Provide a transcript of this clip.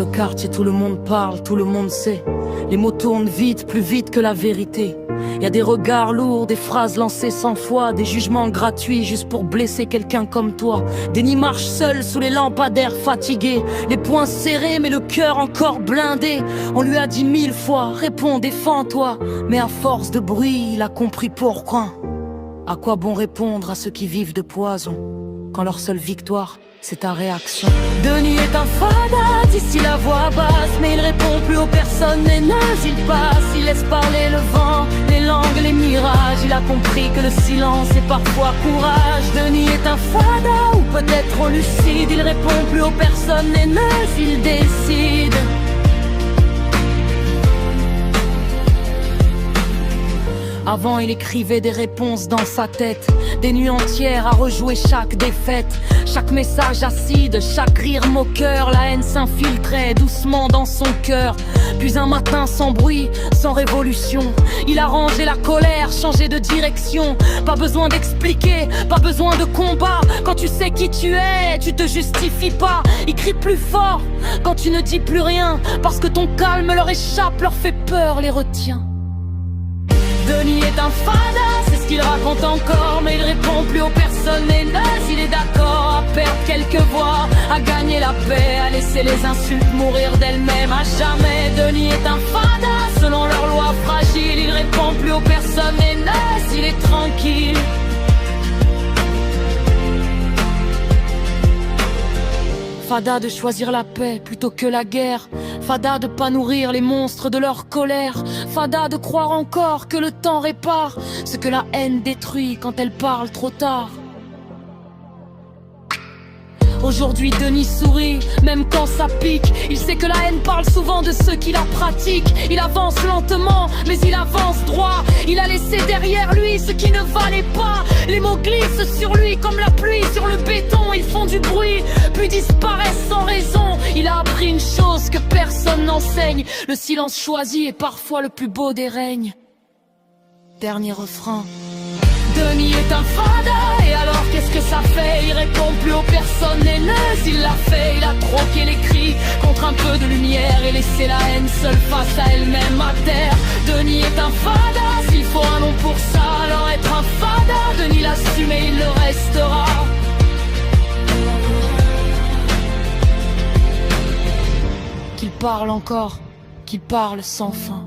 le quartier, tout le monde parle, tout le monde sait. Les mots tournent vite, plus vite que la vérité. Y a des regards lourds, des phrases lancées 100 fois, des jugements gratuits juste pour blesser quelqu'un comme toi. Denis marche seul sous les lampadaires fatigués, les poings serrés mais le cœur encore blindé. On lui a dit 1000 fois, réponds, défends-toi. Mais à force de bruit, il a compris pourquoi. À quoi bon répondre à ceux qui vivent de poison, quand leur seule victoire, c'est ta réaction. Denis est un fada, d'ici la voix basse, mais il répond plus aux personnes haineuses, il passe, il laisse parler le vent, les langues, les mirages. Il a compris que le silence est parfois courage. Denis est un fada, ou peut-être trop lucide, il répond plus aux personnes haineuses, il décide. Avant il écrivait des réponses dans sa tête, des nuits entières à rejouer chaque défaite, chaque message acide, chaque rire moqueur. La haine s'infiltrait doucement dans son cœur. Puis un matin sans bruit, sans révolution, il a rangé la colère, changé de direction. Pas besoin d'expliquer, pas besoin de combat. Quand tu sais qui tu es, tu te justifies pas. Ils crient plus fort quand tu ne dis plus rien, parce que ton calme leur échappe, leur fait peur, les retient. Denis est un fada, c'est ce qu'il raconte encore, mais il répond plus aux personnes haineuses. Il est d'accord à perdre quelques voix, à gagner la paix, à laisser les insultes mourir d'elles-mêmes à jamais. Denis est un fada, selon leurs lois fragiles, il répond plus aux personnes haineuses, il est tranquille. Fada de choisir la paix plutôt que la guerre. Fada de pas nourrir les monstres de leur colère. Fada de croire encore que le temps répare ce que la haine détruit quand elle parle trop tard. Aujourd'hui Denis sourit, même quand ça pique. Il sait que la haine parle souvent de ceux qui la pratiquent. Il avance lentement, mais il avance droit. Il a laissé derrière lui ce qui ne valait pas. Les mots glissent sur lui comme la pluie sur le béton. Ils font du bruit, puis disparaissent sans raison. Il a appris une chose que personne n'enseigne: le silence choisi est parfois le plus beau des règnes. Dernier refrain. Denis est un fada, et alors qu'est-ce que ça fait? Il répond plus aux personnes haineuses, il l'a fait, il a troqué les cris contre un peu de lumière et laissé la haine seule face à elle-même à terre. Denis est un fada, s'il faut un nom pour ça, alors être un fada. Denis l'assume et il le restera. Qu'il parle encore, qu'il parle sans fin.